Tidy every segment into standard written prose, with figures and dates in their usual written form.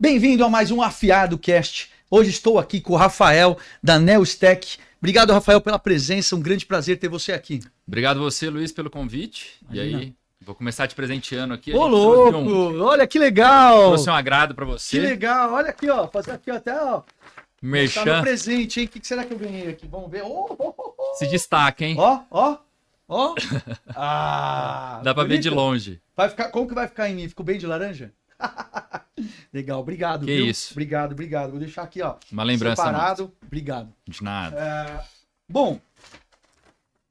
Bem-vindo a mais um Afiado Cast. Hoje estou aqui com o Rafael, da Neostec. Obrigado, Rafael, pela presença. Um grande prazer ter você aqui. Obrigado você, Luiz, pelo convite. Imagina. E aí, vou começar te presenteando aqui. Ô, louco! Olha que legal! Trouxe um agrado pra você. Que legal! Olha aqui, ó. Fazer aqui até, ó. Merchan. Tá no presente, hein? O que será que eu ganhei aqui? Vamos ver. Se destaca, hein? Ó. Ah! Dá pra ver de longe. Vai ficar, como que vai ficar em mim? Ficou bem de laranja? Legal, obrigado. Que viu? isso. Obrigado. Vou deixar aqui, ó. Uma lembrança separado. nossa. Obrigado. De nada. Bom,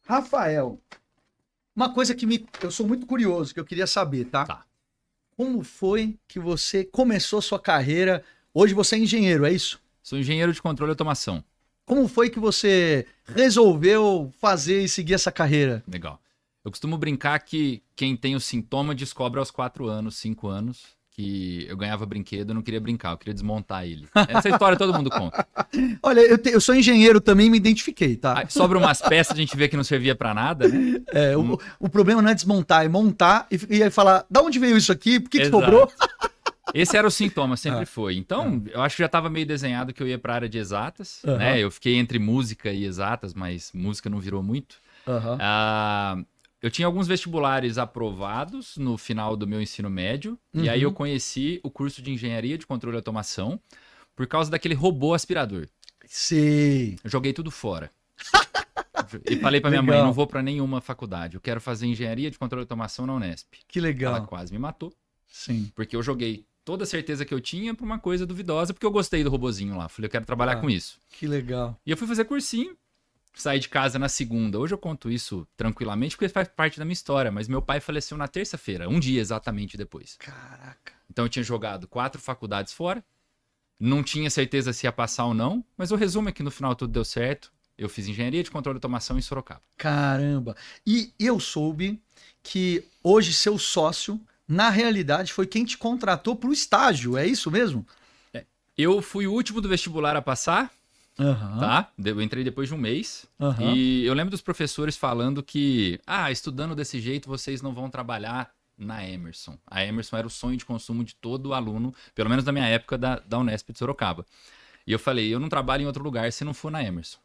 Rafael, uma coisa que eu sou muito curioso, que eu queria saber, tá? Tá. Como foi que você começou sua carreira? Hoje você é engenheiro, é isso? Sou engenheiro de controle e automação. Como foi que você resolveu fazer e seguir essa carreira? Legal. Eu costumo brincar que quem tem o sintoma descobre aos 4 anos, 5 anos, que eu ganhava brinquedo, eu não queria brincar, eu queria desmontar ele. Essa história todo mundo conta. Olha, eu sou engenheiro também, me identifiquei, tá? Aí sobra umas peças, a gente vê que não servia pra nada, né? O problema não é desmontar, é montar e aí falar, da onde veio isso aqui? Por que Exato. sobrou? Esse era o sintoma, sempre foi. Então, eu acho que já estava meio desenhado que eu ia para a área de exatas, Uhum. né? Eu fiquei entre música e exatas, mas música não virou muito. Uhum. Eu tinha alguns vestibulares aprovados no final do meu ensino médio, e aí eu conheci o curso de engenharia de controle e automação por causa daquele robô aspirador. Sei. Eu joguei tudo fora. E falei para minha mãe, não vou para nenhuma faculdade, eu quero fazer engenharia de controle e automação na Unesp. Que legal. Ela quase me matou. Sim. Porque eu joguei toda a certeza que eu tinha pra uma coisa duvidosa, porque eu gostei do robozinho lá. Falei, eu quero trabalhar com isso. Que legal. E eu fui fazer cursinho, saí de casa na segunda. Hoje eu conto isso tranquilamente, porque faz parte da minha história. Mas meu pai faleceu na terça-feira, um dia exatamente depois. Caraca. Então eu tinha jogado 4 faculdades fora. Não tinha certeza se ia passar ou não. Mas o resumo é que no final tudo deu certo. Eu fiz engenharia de controle e automação em Sorocaba. Caramba. E eu soube que hoje seu sócio, na realidade, foi quem te contratou para o estágio. É isso mesmo? Eu fui o último do vestibular a passar. Tá? Eu entrei depois de um mês. E eu lembro dos professores falando que, estudando desse jeito, vocês não vão trabalhar na Emerson. A Emerson era o sonho de consumo de todo aluno, pelo menos na minha época da Unesp de Sorocaba. E eu falei, eu não trabalho em outro lugar se não for na Emerson.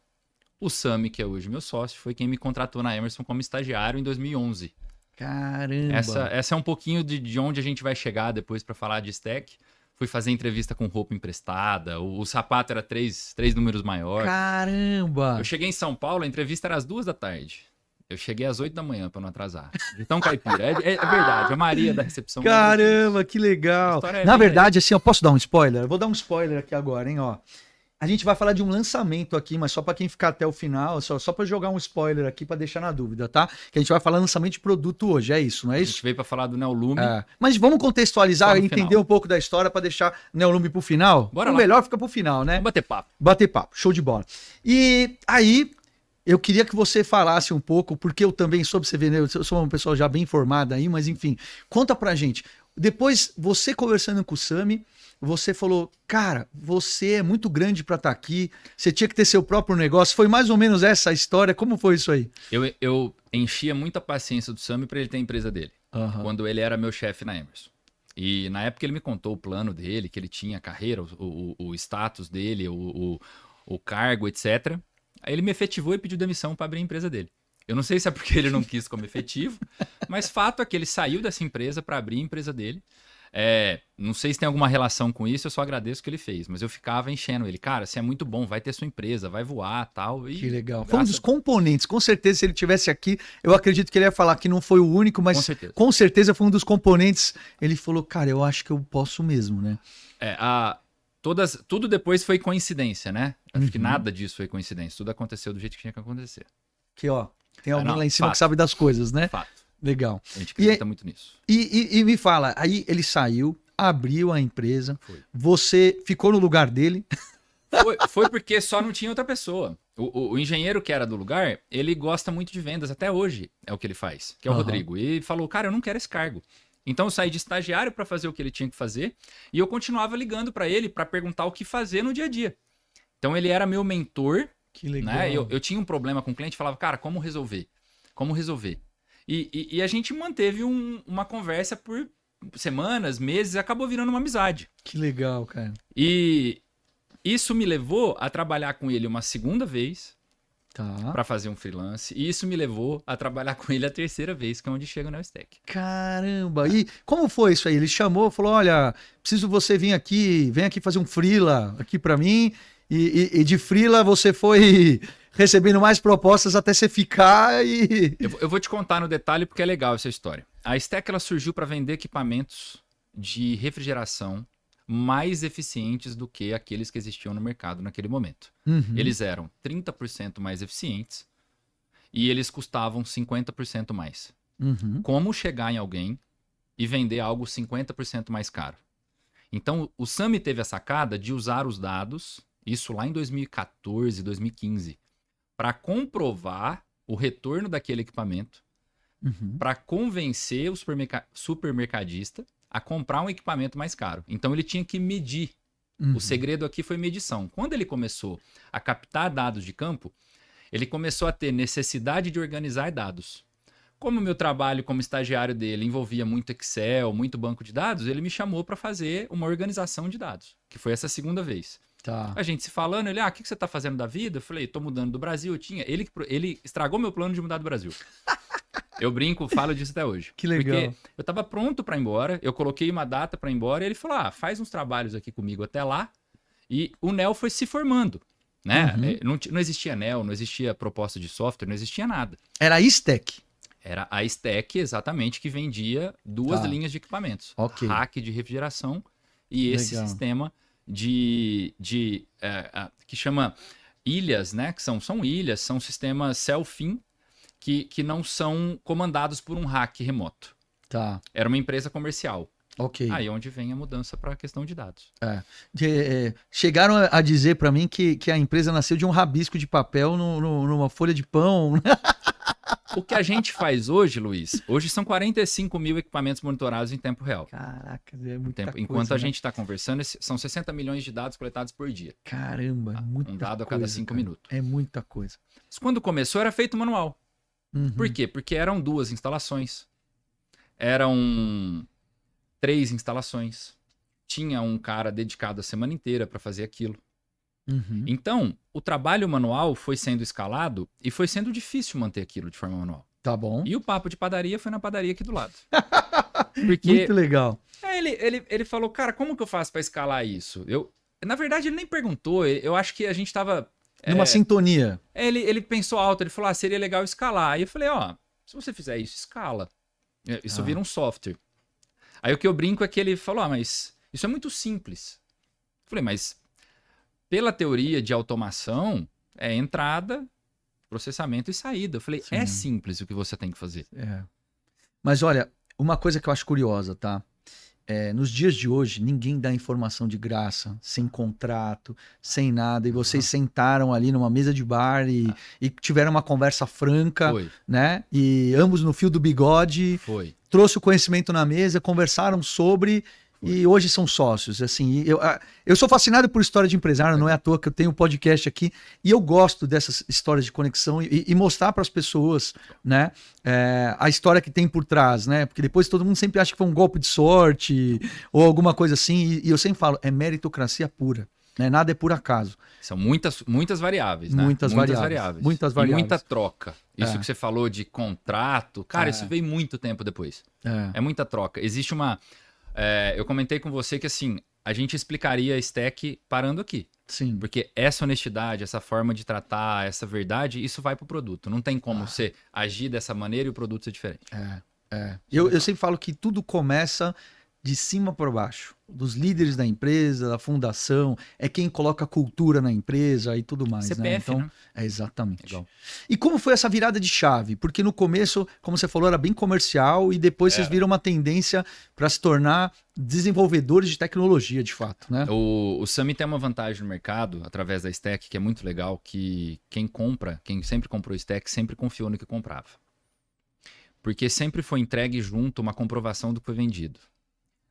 O Sami, que é hoje meu sócio, foi quem me contratou na Emerson como estagiário em 2011. Caramba. Essa é um pouquinho de onde a gente vai chegar depois para falar de stack. Fui fazer entrevista com roupa emprestada, o sapato era 3 números maior. Caramba. Eu cheguei em São Paulo, a entrevista era às 2h. Eu cheguei às 8 da manhã para não atrasar. De tão caipira. É verdade, a Maria da recepção. Caramba, que legal. Na verdade, assim, eu posso dar um spoiler? Eu vou dar um spoiler aqui agora, hein, ó. A gente vai falar de um lançamento aqui, mas só para quem ficar até o final, só para jogar um spoiler aqui para deixar na dúvida, tá? Que a gente vai falar lançamento de produto hoje, é isso, não é isso? A gente veio para falar do Neolume. Mas vamos contextualizar e entender um pouco da história para deixar o Neolume pro final? Bora lá. O melhor fica pro final, né? Vamos bater papo. Bater papo, show de bola. E aí, eu queria que você falasse um pouco, porque eu também soube, você vê, né? Eu sou uma pessoa já bem informada aí, mas enfim, conta pra gente. Depois, você conversando com o Sami, você falou, cara, você é muito grande para estar aqui, você tinha que ter seu próprio negócio. Foi mais ou menos essa a história? Como foi isso aí? Eu enchia muita paciência do Sami para ele ter a empresa dele, quando ele era meu chefe na Emerson. E na época ele me contou o plano dele, que ele tinha a carreira, o status dele, o cargo, etc. Aí ele me efetivou e pediu demissão para abrir a empresa dele. Eu não sei se é porque ele não quis como efetivo, mas fato é que ele saiu dessa empresa para abrir a empresa dele. Não sei se tem alguma relação com isso, eu só agradeço o que ele fez, mas eu ficava enchendo ele, cara, você é muito bom, vai ter sua empresa, vai voar, tal. E que legal. Foi um dos componentes, com certeza se ele tivesse aqui, eu acredito que ele ia falar que não foi o único, mas com certeza foi um dos componentes. Ele falou, cara, eu acho que eu posso mesmo, né? Tudo depois foi coincidência, né? Acho que nada disso foi coincidência, tudo aconteceu do jeito que tinha que acontecer. Que ó, tem alguém lá em cima que sabe das coisas, né? Fato. Legal. A gente acredita muito nisso. E me fala, aí ele saiu, abriu a empresa, você ficou no lugar dele? Foi porque só não tinha outra pessoa. O engenheiro que era do lugar, ele gosta muito de vendas, até hoje é o que ele faz, que é o Rodrigo. E falou, cara, eu não quero esse cargo. Então eu saí de estagiário para fazer o que ele tinha que fazer e eu continuava ligando para ele para perguntar o que fazer no dia a dia. Então ele era meu mentor. Que legal. Né? Eu tinha um problema com o cliente, falava, cara, como resolver? Como resolver? E a gente manteve uma conversa por semanas, meses, acabou virando uma amizade. Que legal, cara. E isso me levou a trabalhar com ele uma segunda vez para fazer um freelance. E isso me levou a trabalhar com ele a terceira vez, que é onde chega o Neostack. Caramba! E como foi isso aí? Ele chamou, falou, olha, preciso você vir aqui, vem aqui fazer um freela aqui para mim. E de freela você foi recebendo mais propostas até você ficar e... Eu vou te contar no detalhe porque é legal essa história. A Stack ela surgiu para vender equipamentos de refrigeração mais eficientes do que aqueles que existiam no mercado naquele momento. Eles eram 30% mais eficientes e eles custavam 50% mais. Como chegar em alguém e vender algo 50% mais caro? Então, o Sami teve a sacada de usar os dados, isso lá em 2014, 2015, para comprovar o retorno daquele equipamento, para convencer o supermercadista a comprar um equipamento mais caro. Então ele tinha que medir. O segredo aqui foi medição. Quando ele começou a captar dados de campo, ele começou a ter necessidade de organizar dados. Como o meu trabalho como estagiário dele envolvia muito Excel, muito banco de dados, ele me chamou para fazer uma organização de dados, que foi essa segunda vez. A gente se falando, ele, o que você está fazendo da vida? Eu falei, estou mudando do Brasil. Ele estragou meu plano de mudar do Brasil. Eu brinco, falo disso até hoje. Que legal. Porque eu estava pronto para ir embora, eu coloquei uma data para ir embora, e ele falou, faz uns trabalhos aqui comigo até lá. E o NEL foi se formando. Né? Não existia NEL, não existia proposta de software, não existia nada. Era a Stack. Era a Stack, exatamente, que vendia duas linhas de equipamentos. Rack de refrigeração e esse sistema que chama ilhas, né? Que são ilhas, são sistemas self-in que não são comandados por um hack remoto. Era uma empresa comercial. Aí onde vem a mudança para a questão de dados. Chegaram a dizer para mim que a empresa nasceu de um rabisco de papel numa folha de pão. O que a gente faz hoje, Luiz, hoje são 45 mil equipamentos monitorados em tempo real. Caraca, é muita coisa. Enquanto a gente está conversando, são 60 milhões de dados coletados por dia. Caramba, é muita coisa. Um dado a cada 5 minutos. É muita coisa. Isso quando começou era feito manual. Por quê? Porque eram 2 instalações. Eram 3 instalações. Tinha um cara dedicado a semana inteira para fazer aquilo. Então, o trabalho manual foi sendo escalado e foi sendo difícil manter aquilo de forma manual. Tá bom. E o papo de padaria foi na padaria aqui do lado. Porque muito legal. Ele falou, cara, como que eu faço para escalar isso? Na verdade, ele nem perguntou. Eu acho que a gente estava... Numa sintonia. Ele pensou alto, ele falou, seria legal escalar. Aí eu falei, se você fizer isso, escala. Isso vira um software. Aí o que eu brinco é que ele falou, mas isso é muito simples. Eu falei, mas pela teoria de automação, é entrada, processamento e saída. Eu falei, é simples o que você tem que fazer. Mas olha, uma coisa que eu acho curiosa, tá? Nos dias de hoje, ninguém dá informação de graça, sem contrato, sem nada. E vocês sentaram ali numa mesa de bar e tiveram uma conversa franca, né? E ambos no fio do bigode. Trouxe o conhecimento na mesa, conversaram sobre... E hoje são sócios, assim, eu sou fascinado por história de empresário, não é à toa que eu tenho um podcast aqui, e eu gosto dessas histórias de conexão e mostrar para as pessoas, né, a história que tem por trás, né, porque depois todo mundo sempre acha que foi um golpe de sorte, ou alguma coisa assim, e eu sempre falo, é meritocracia pura, né, nada é por acaso. São muitas variáveis, né? Muitas variáveis. E muita troca. Isso que você falou de contrato, cara, isso veio muito tempo depois. É muita troca. Existe uma... eu comentei com você que assim, a gente explicaria a Stack parando aqui. Sim. Porque essa honestidade, essa forma de tratar, essa verdade, isso vai pro produto. Não tem como você agir dessa maneira e o produto ser diferente. Eu sempre falo que tudo começa de cima para baixo. Dos líderes da empresa, da fundação, é quem coloca a cultura na empresa e tudo mais. CPF, né? Então, né? Exatamente. Legal. E como foi essa virada de chave? Porque no começo, como você falou, era bem comercial e depois vocês viram uma tendência para se tornar desenvolvedores de tecnologia, de fato, né? O Sami tem uma vantagem no mercado, através da Stack, que é muito legal, que quem sempre comprou Stack, sempre confiou no que comprava. Porque sempre foi entregue junto uma comprovação do que foi vendido.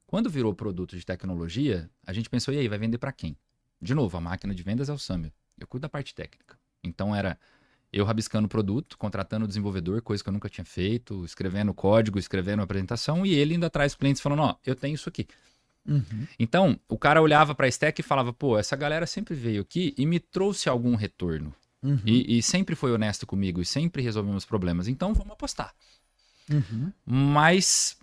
Quando virou produto de tecnologia, a gente pensou, e aí, vai vender para quem? De novo, a máquina de vendas é o Sami. Eu cuido da parte técnica. Então Eu rabiscando o produto, contratando o desenvolvedor, coisa que eu nunca tinha feito, escrevendo código, escrevendo apresentação, e ele indo atrás dos clientes falando, ó, eu tenho isso aqui. Então, o cara olhava para a stack e falava, pô, essa galera sempre veio aqui e me trouxe algum retorno. E sempre foi honesto comigo e sempre resolvemos problemas. Então, vamos apostar. Mas,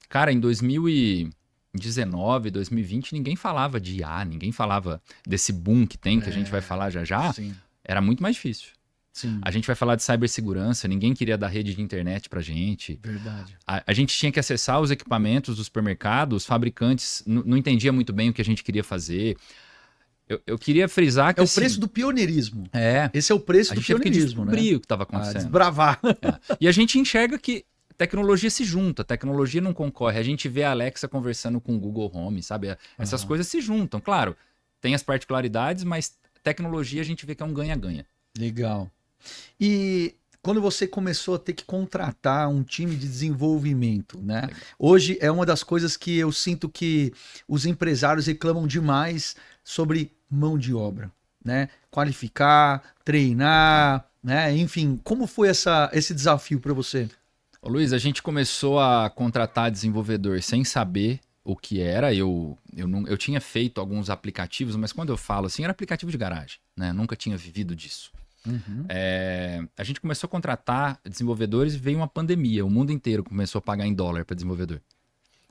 cara, em 2019, 2020, ninguém falava de IA, ninguém falava desse boom que tem, que a gente vai falar já já. Sim. Era muito mais difícil. Sim. A gente vai falar de cibersegurança, ninguém queria dar rede de internet pra gente. Verdade. A gente tinha que acessar os equipamentos do supermercado, os fabricantes não entendiam muito bem o que a gente queria fazer. Eu queria frisar que É o preço do pioneirismo. Esse é o preço do pioneirismo, né? Descobrir o que estava acontecendo. Desbravar. E a gente enxerga que tecnologia se junta, tecnologia não concorre. A gente vê a Alexa conversando com o Google Home, sabe? Essas coisas se juntam. Claro, tem as particularidades, mas tecnologia a gente vê que é um ganha-ganha. Legal. E quando você começou a ter que contratar um time de desenvolvimento, né? Legal. Hoje é uma das coisas que eu sinto que os empresários reclamam demais sobre mão de obra, né? Qualificar, treinar, né? Enfim, como foi esse desafio para você? Ô, Luiz, a gente começou a contratar desenvolvedor sem saber o que era. Eu tinha feito alguns aplicativos, mas quando eu falo assim, era aplicativo de garagem, né? Nunca tinha vivido disso. A gente começou a contratar desenvolvedores e veio uma pandemia. O mundo inteiro começou a pagar em dólar para desenvolvedor.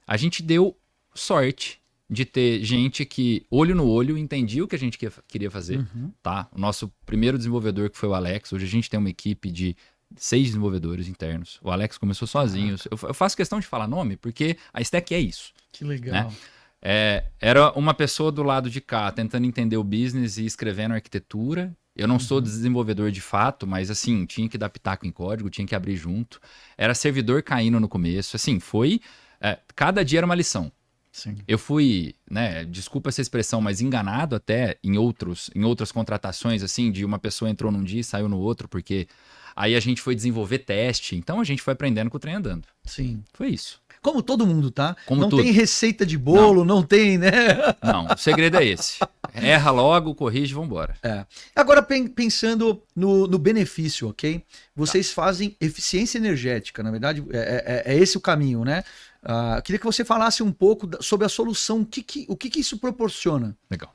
A gente deu sorte de ter gente que, olho no olho, entendia o que a gente queria fazer. Tá? O nosso primeiro desenvolvedor, que foi o Alex, hoje a gente tem uma equipe de 6 desenvolvedores internos. O Alex começou sozinho. Eu faço questão de falar nome porque a Stack é isso. Que legal. Né? Era uma pessoa do lado de cá tentando entender o business e escrevendo arquitetura. Eu não sou desenvolvedor de fato, mas assim, tinha que dar pitaco em código, tinha que abrir junto. Era servidor caindo no começo. Assim, foi... cada dia era uma lição. Sim. Eu fui, né, desculpa essa expressão, mas enganado até em outras contratações, assim, de uma pessoa entrou num dia e saiu no outro, porque aí a gente foi desenvolver teste, então a gente foi aprendendo com o trem andando. Sim. Foi isso. Como todo mundo, tá? Como não tudo. tem receita de bolo, não tem, né? Não, o segredo é esse. Erra logo, corrige e vambora. Agora, pensando no benefício, ok? Vocês fazem eficiência energética, na verdade, é esse o caminho, né? Queria que você falasse um pouco sobre a solução, o que isso proporciona. Legal.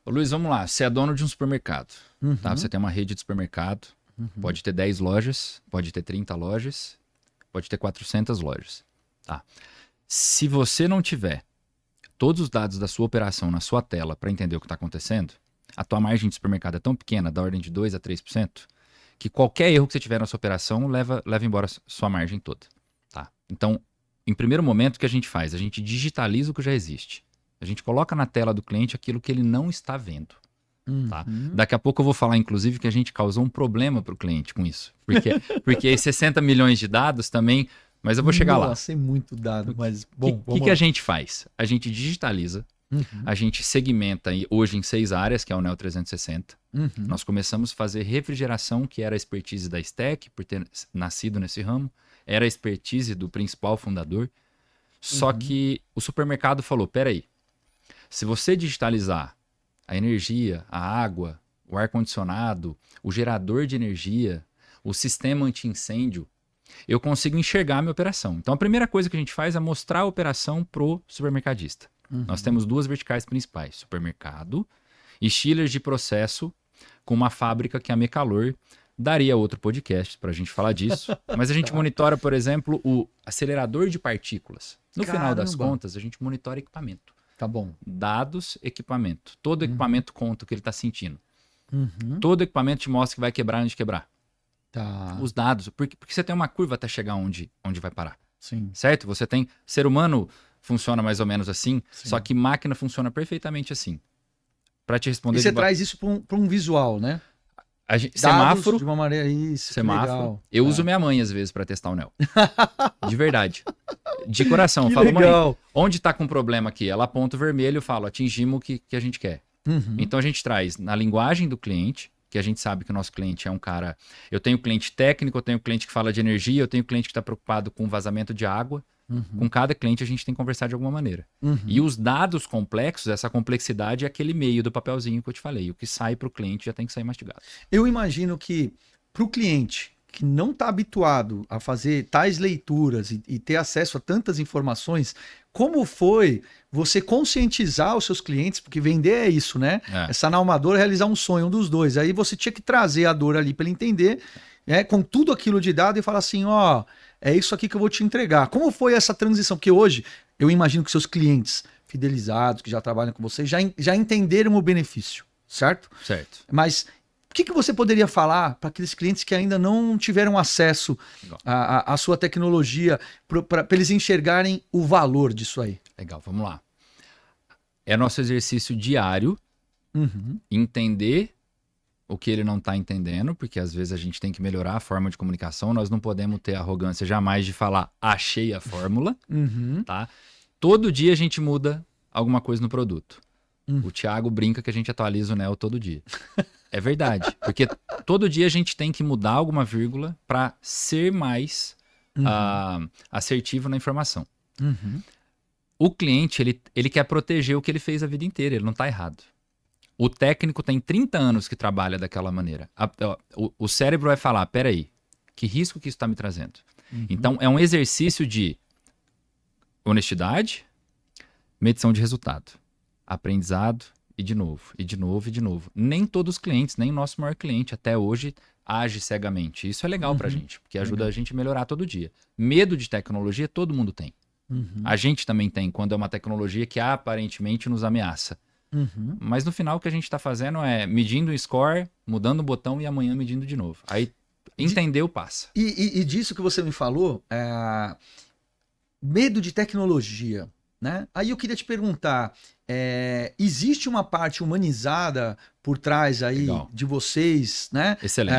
Ô, Luiz, vamos lá. Você é dono de um supermercado, tá? Você tem uma rede de supermercado, pode ter 10 lojas, pode ter 30 lojas, pode ter 400 lojas. Tá. Se você não tiver todos os dados da sua operação na sua tela para entender o que está acontecendo, a tua margem de supermercado é tão pequena, da ordem de 2 a 3%, que qualquer erro que você tiver na sua operação leva embora a sua margem toda. Tá? Então, em primeiro momento, o que a gente faz? A gente digitaliza o que já existe. A gente coloca na tela do cliente aquilo que ele não está vendo. Tá? Daqui a pouco eu vou falar, inclusive, que a gente causou um problema para o cliente com isso. Porque aí 60 milhões de dados também... Mas eu vou chegar lá. Nossa, é muito dado, mas bom. O que a gente faz? A gente digitaliza, a gente segmenta hoje em 6 áreas, que é o Neo 360. Nós começamos a fazer refrigeração, que era a expertise da Stack, por ter nascido nesse ramo. Era a expertise do principal fundador. Só que o supermercado falou, peraí, se você digitalizar a energia, a água, o ar-condicionado, o gerador de energia, o sistema anti-incêndio, eu consigo enxergar a minha operação. Então, a primeira coisa que a gente faz é mostrar a operação pro supermercadista. Nós temos 2 verticais principais, supermercado e chillers de processo com uma fábrica que é a Mecalor. Daria outro podcast para a gente falar disso. Mas a gente monitora, por exemplo, o acelerador de partículas. No final das contas, a gente monitora equipamento. Tá bom. Dados, equipamento. Todo equipamento conta o que ele está sentindo. Todo equipamento te mostra que vai quebrar antes de quebrar. Tá. Os dados, porque você tem uma curva até chegar onde vai parar. Sim. Certo? Você tem... Ser humano funciona mais ou menos assim, só que máquina funciona perfeitamente assim. Para te responder... E você traz isso para um visual, né? Semáforo. De uma maneira... Isso, semáforo. Legal. Eu uso minha mãe, às vezes, para testar o Neo. De verdade. De coração. Eu Que falo, legal. mãe, onde tá com problema aqui? Ela aponta o vermelho e eu falo, atingimos o que a gente quer. Então a gente traz na linguagem do cliente, que a gente sabe que o nosso cliente é um cara... Eu tenho cliente técnico, eu tenho cliente que fala de energia, eu tenho cliente que está preocupado com vazamento de água. Com cada cliente a gente tem que conversar de alguma maneira. E os dados complexos, essa complexidade é aquele meio do papelzinho que eu te falei. O que sai para o cliente já tem que sair mastigado. Eu imagino que para o cliente que não está habituado a fazer tais leituras e ter acesso a tantas informações, como foi você conscientizar os seus clientes, porque vender é isso, né? Essa Naumador é realizar um sonho, um dos dois. Aí você tinha que trazer a dor ali para ele entender, com tudo aquilo de dado e falar assim, ó, é isso aqui que eu vou te entregar. Como foi essa transição? Porque hoje, eu imagino que seus clientes fidelizados, que já trabalham com você, já entenderam o benefício, certo? Certo. Mas o que você poderia falar para aqueles clientes que ainda não tiveram acesso à sua tecnologia, para eles enxergarem o valor disso aí? Legal, vamos lá. É nosso exercício diário entender o que ele não está entendendo, porque às vezes a gente tem que melhorar a forma de comunicação, nós não podemos ter arrogância jamais de falar achei a fórmula, tá? Todo dia a gente muda alguma coisa no produto. O Thiago brinca que a gente atualiza o Neo todo dia. É verdade, porque todo dia a gente tem que mudar alguma vírgula para ser mais assertivo na informação. O cliente, ele quer proteger o que ele fez a vida inteira, ele não está errado. O técnico tem 30 anos que trabalha daquela maneira. O cérebro vai falar, peraí, que risco que isso está me trazendo? Então, é um exercício de honestidade, medição de resultado, aprendizado e de novo, e de novo, e de novo. Nem todos os clientes, nem o nosso maior cliente até hoje age cegamente. Isso é legal pra gente, porque ajuda a gente a melhorar todo dia. Medo de tecnologia todo mundo tem. A gente também tem, quando é uma tecnologia que aparentemente nos ameaça. Mas no final o que a gente está fazendo é medindo o score, mudando o botão e amanhã medindo de novo. Aí entendeu, passa. E disso que você me falou, medo de tecnologia, né? Aí eu queria te perguntar, existe uma parte humanizada por trás aí de vocês, né? Excelente.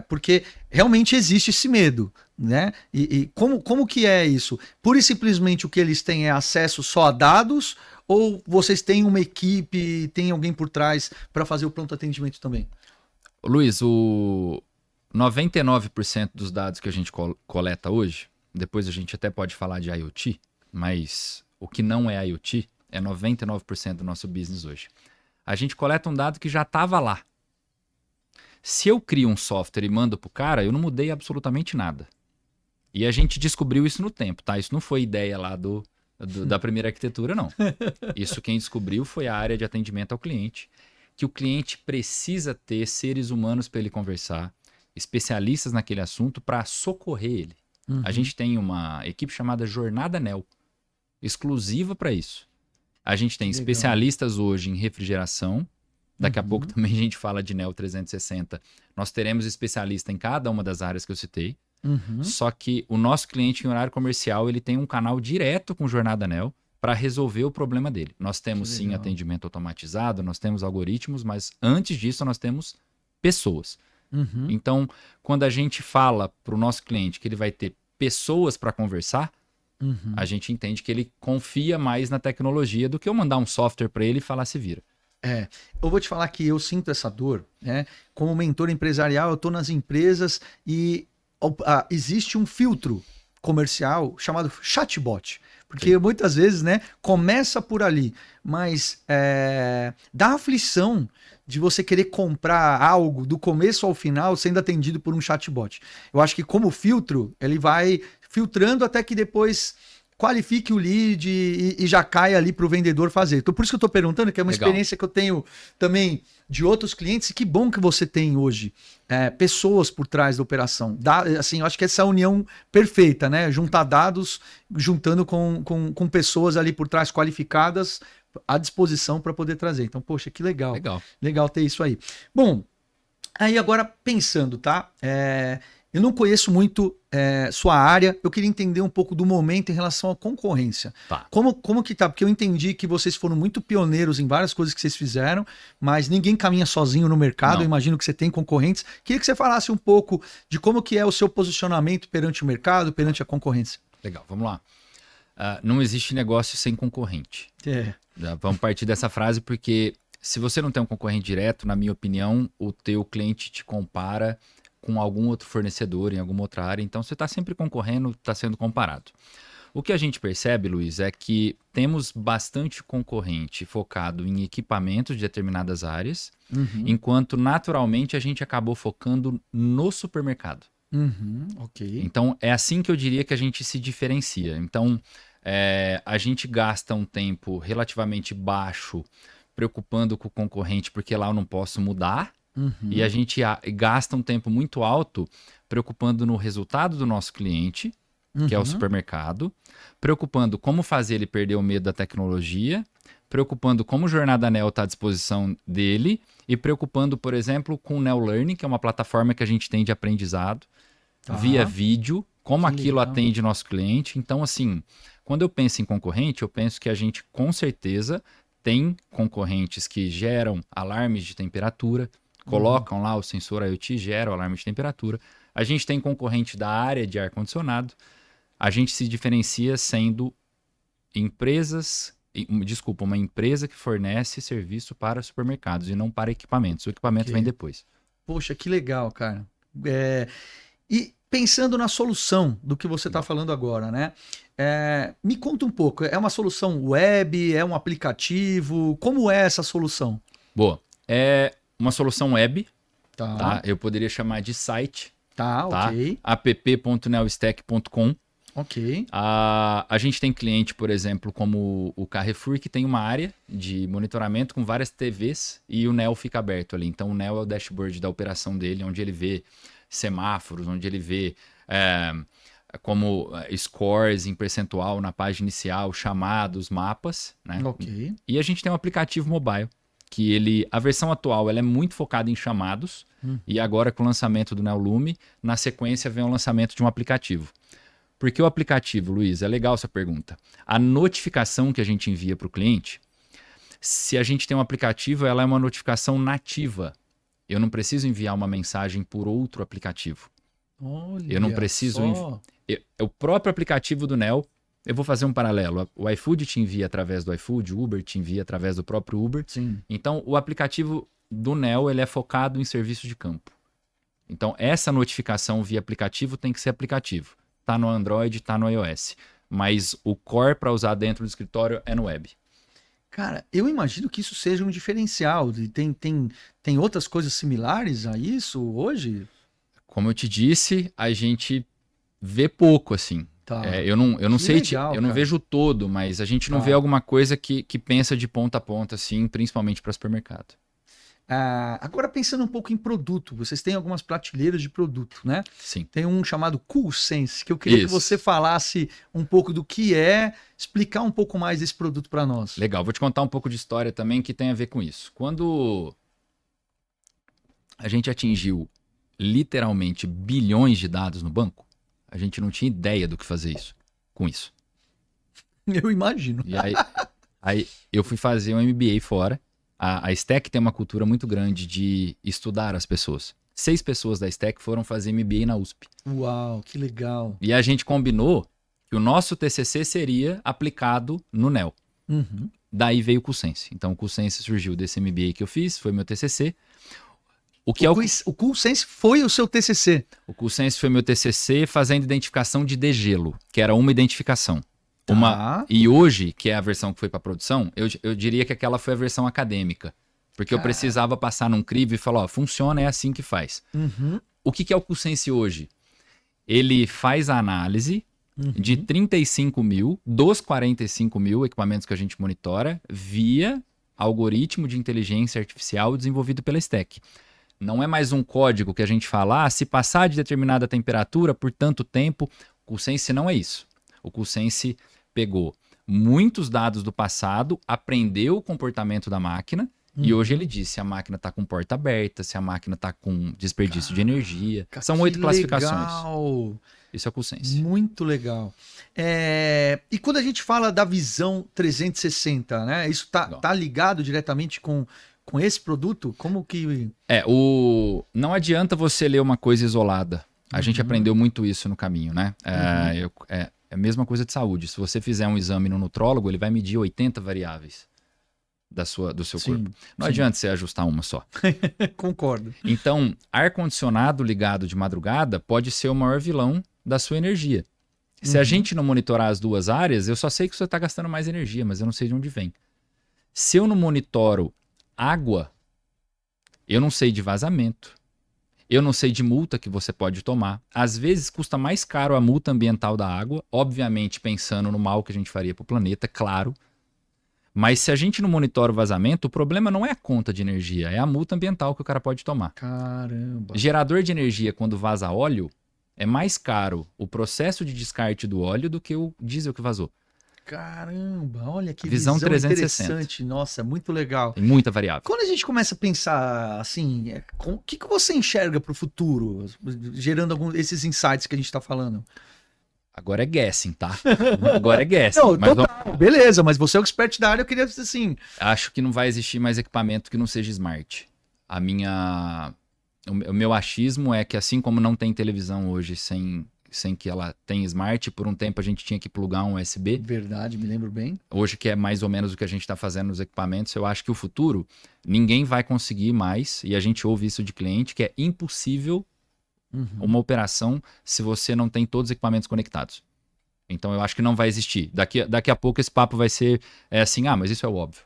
Porque realmente existe esse medo, né? E como que é isso? Pura e simplesmente o que eles têm é acesso só a dados ou vocês têm uma equipe, tem alguém por trás para fazer o pronto atendimento também? Luiz, o 99% dos dados que a gente coleta hoje, depois a gente até pode falar de IoT, mas o que não é IoT é 99% do nosso business hoje. A gente coleta um dado que já estava lá. Se eu crio um software e mando para o cara, eu não mudei absolutamente nada. E a gente descobriu isso no tempo, tá? Isso não foi ideia lá da primeira arquitetura, não. Isso quem descobriu foi a área de atendimento ao cliente, que o cliente precisa ter seres humanos para ele conversar, especialistas naquele assunto para socorrer ele. A gente tem uma equipe chamada Jornada Neo, exclusiva para isso. A gente tem especialistas hoje em refrigeração. Daqui a pouco também a gente fala de Neo 360. Nós teremos especialista em cada uma das áreas que eu citei. Só que o nosso cliente em horário comercial, ele tem um canal direto com Jornada Neo para resolver o problema dele. Nós temos sim atendimento automatizado, nós temos algoritmos, mas antes disso nós temos pessoas. Então, quando a gente fala para o nosso cliente que ele vai ter pessoas para conversar, a gente entende que ele confia mais na tecnologia do que eu mandar um software para ele e falar se vira. Eu vou te falar que eu sinto essa dor, né? Como mentor empresarial, eu estou nas empresas e existe um filtro comercial chamado chatbot. Porque muitas vezes, né, começa por ali, mas dá aflição de você querer comprar algo do começo ao final sendo atendido por um chatbot. Eu acho que como filtro, ele vai filtrando até que depois qualifique o lead e já cai ali para o vendedor fazer. Então, por isso que eu estou perguntando, que é uma experiência que eu tenho também de outros clientes, e que bom que você tem hoje pessoas por trás da operação. Assim, eu acho que essa é a união perfeita, né? Juntar dados, juntando com pessoas ali por trás qualificadas à disposição para poder trazer. Então, poxa, que legal. Legal ter isso aí. Bom, aí agora pensando, tá? Eu não conheço muito sua área, eu queria entender um pouco do momento em relação à concorrência. Tá. Como que tá? Porque eu entendi que vocês foram muito pioneiros em várias coisas que vocês fizeram, mas ninguém caminha sozinho no mercado, eu imagino que você tem concorrentes. Queria que você falasse um pouco de como que é o seu posicionamento perante o mercado, perante a concorrência. Legal, vamos lá. Não existe negócio sem concorrente. Vamos partir dessa frase porque se você não tem um concorrente direto, na minha opinião, o teu cliente te compara com algum outro fornecedor em alguma outra área, então você está sempre concorrendo, está sendo comparado. O que a gente percebe, Luiz, é que temos bastante concorrente focado em equipamentos de determinadas áreas, enquanto naturalmente a gente acabou focando no supermercado. Ok. Então, é assim que eu diria que a gente se diferencia. Então, a gente gasta um tempo relativamente baixo preocupando com o concorrente, porque lá eu não posso mudar. E a gente gasta um tempo muito alto preocupando no resultado do nosso cliente, que é o supermercado, preocupando como fazer ele perder o medo da tecnologia, preocupando como o Jornada Neo está à disposição dele e preocupando, por exemplo, com o Neo Learning, que é uma plataforma que a gente tem de aprendizado, via vídeo, como aquilo atende nosso cliente. Então, assim, quando eu penso em concorrente, eu penso que a gente, com certeza, tem concorrentes que geram alarmes de temperatura, colocam lá o sensor IoT, gera o alarme de temperatura. A gente tem concorrente da área de ar-condicionado. A gente se diferencia sendo uma empresa que fornece serviço para supermercados e não para equipamentos. O equipamento vem depois. Poxa, que legal, cara. E pensando na solução do que você está falando agora, né? Me conta um pouco. É uma solução web? É um aplicativo? Como é essa solução? Boa. É uma solução web, Tá. tá? Eu poderia chamar de site. Tá, ok. app.neostack.com. Ok. A gente tem cliente, por exemplo, como o Carrefour, que tem uma área de monitoramento com várias TVs e o Neo fica aberto ali. Então, o Neo é o dashboard da operação dele, onde ele vê semáforos, onde ele vê como scores em percentual na página inicial, chamados, mapas, né? Ok. E a gente tem um aplicativo mobile, que a versão atual ela é muito focada em chamados, e agora com o lançamento do Neo Lume, na sequência vem o lançamento de um aplicativo. Por que o aplicativo, Luiz? É legal essa pergunta. A notificação que a gente envia para o cliente, se a gente tem um aplicativo, ela é uma notificação nativa. Eu não preciso enviar uma mensagem por outro aplicativo. Olha, eu não preciso enviar. O próprio aplicativo do Neo, eu vou fazer um paralelo. O iFood te envia através do iFood, o Uber te envia através do próprio Uber. Sim. Então, o aplicativo do Neo ele é focado em serviço de campo. Então, essa notificação via aplicativo tem que ser aplicativo. Tá no Android, tá no iOS. Mas o core para usar dentro do escritório é no web. Cara, eu imagino que isso seja um diferencial. Tem outras coisas similares a isso hoje? Como eu te disse, a gente vê pouco, assim. Tá. Eu não sei, legal, eu não vejo todo, mas a gente não vê alguma coisa que pensa de ponta a ponta, assim, principalmente para supermercado. Agora pensando um pouco em produto, vocês têm algumas prateleiras de produto, né? Sim. Tem um chamado CoolSense, que eu queria que você falasse um pouco do que explicar um pouco mais desse produto para nós. Legal, vou te contar um pouco de história também que tem a ver com isso. Quando a gente atingiu literalmente bilhões de dados no banco, a gente não tinha ideia do que fazer com isso. Eu imagino. E aí eu fui fazer um MBA fora. A Stack tem uma cultura muito grande de estudar as pessoas. 6 pessoas da Stack foram fazer MBA na USP. Uau, que legal. E a gente combinou que o nosso TCC seria aplicado no Neo. Daí veio o CoolSense. Então o CoolSense surgiu desse MBA que eu fiz, foi meu TCC. O CoolSense foi o seu TCC? O CoolSense foi meu TCC fazendo identificação de degelo, que era uma identificação. E hoje, que é a versão que foi para produção, eu diria que aquela foi a versão acadêmica. Porque eu precisava passar num crivo e falar, funciona, é assim que faz. O que é o CoolSense hoje? Ele faz a análise de 35 mil dos 45 mil equipamentos que a gente monitora via algoritmo de inteligência artificial desenvolvido pela Stack. Não é mais um código que a gente fala, se passar de determinada temperatura por tanto tempo, o CoolSense não é isso. O CoolSense pegou muitos dados do passado, aprendeu o comportamento da máquina e hoje ele diz se a máquina está com porta aberta, se a máquina está com desperdício de energia. São 8 classificações. Legal. Isso é o CoolSense. Muito legal. E quando a gente fala da visão 360, né? Isso tá ligado diretamente com esse produto? Como que... Não adianta você ler uma coisa isolada. A gente aprendeu muito isso no caminho, né? É a mesma coisa de saúde. Se você fizer um exame no nutrólogo, ele vai medir 80 variáveis do seu corpo. Não adianta você ajustar uma só. Concordo. Então, ar-condicionado ligado de madrugada pode ser o maior vilão da sua energia. Se a gente não monitorar as duas áreas, eu só sei que você está gastando mais energia, mas eu não sei de onde vem. Se eu não monitoro água, eu não sei de vazamento. Eu não sei de multa que você pode tomar. Às vezes custa mais caro a multa ambiental da água, obviamente pensando no mal que a gente faria para o planeta, claro. Mas se a gente não monitora o vazamento, o problema não é a conta de energia, é a multa ambiental que o cara pode tomar. Caramba. Gerador de energia, quando vaza óleo, é mais caro o processo de descarte do óleo do que o diesel que vazou. Caramba, olha que Visão 360. interessante. Nossa, muito legal. Tem muita variável. Quando a gente começa a pensar assim, o que você enxerga para o futuro, gerando esses insights que a gente está falando? Agora é guessing, tá? Agora é guessing. Não, mas total, beleza, mas você é o expert da área, eu queria dizer assim. Acho que não vai existir mais equipamento que não seja smart. O meu achismo é que assim como não tem televisão hoje sem que ela tenha smart, por um tempo a gente tinha que plugar um USB. Verdade, me lembro bem. Hoje, que é mais ou menos o que a gente está fazendo nos equipamentos, eu acho que o futuro, ninguém vai conseguir mais, e a gente ouve isso de cliente, que é impossível uma operação se você não tem todos os equipamentos conectados. Então eu acho que não vai existir. Daqui a pouco esse papo vai ser assim, mas isso é o óbvio.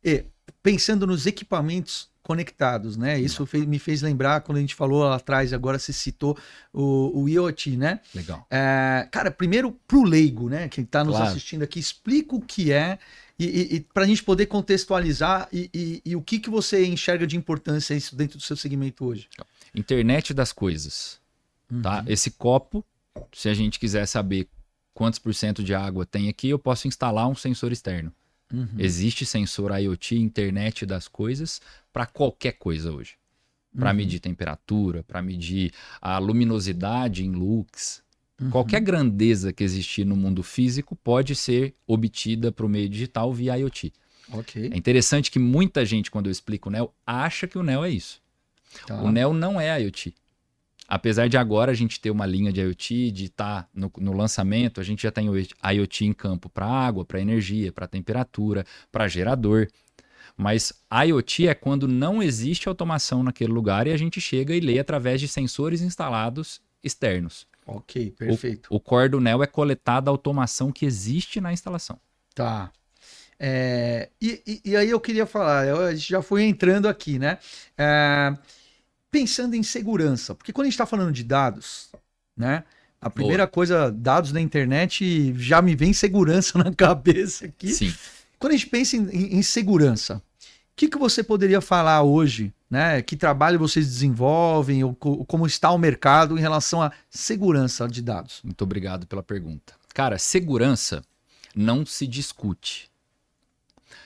E pensando nos equipamentos conectados, né? Isso me fez lembrar quando a gente falou lá atrás, agora você citou o IoT, né? Legal. Cara, primeiro pro leigo, né? Quem está nos Claro. assistindo aqui, explica o que é e para a gente poder contextualizar e o que você enxerga de importância isso dentro do seu segmento hoje. Internet das coisas, tá? Esse copo, se a gente quiser saber quantos % de água tem aqui, eu posso instalar um sensor externo. Existe sensor IoT, internet das coisas, para qualquer coisa hoje. Para medir temperatura, para medir a luminosidade em lux. Qualquer grandeza que existir no mundo físico pode ser obtida para o meio digital via IoT. Ok. É interessante que muita gente, quando eu explico o NEO, acha que o NEO é isso. Tá. O NEO não é IoT. Apesar de agora a gente ter uma linha de IoT, de estar no lançamento, a gente já tem o IoT em campo para água, para energia, para temperatura, para gerador. Mas IoT é quando não existe automação naquele lugar e a gente chega e lê através de sensores instalados externos. Ok, perfeito. O core do NEO é coletar da automação que existe na instalação. Tá. E aí eu queria falar, a gente já foi entrando aqui, né? Pensando em segurança, porque quando a gente está falando de dados, né? A primeira coisa, dados na internet, já me vem segurança na cabeça aqui. Sim. Quando a gente pensa em segurança, o que você poderia falar hoje, né? Que trabalho vocês desenvolvem, ou como está o mercado em relação à segurança de dados? Muito obrigado pela pergunta. Cara, segurança não se discute.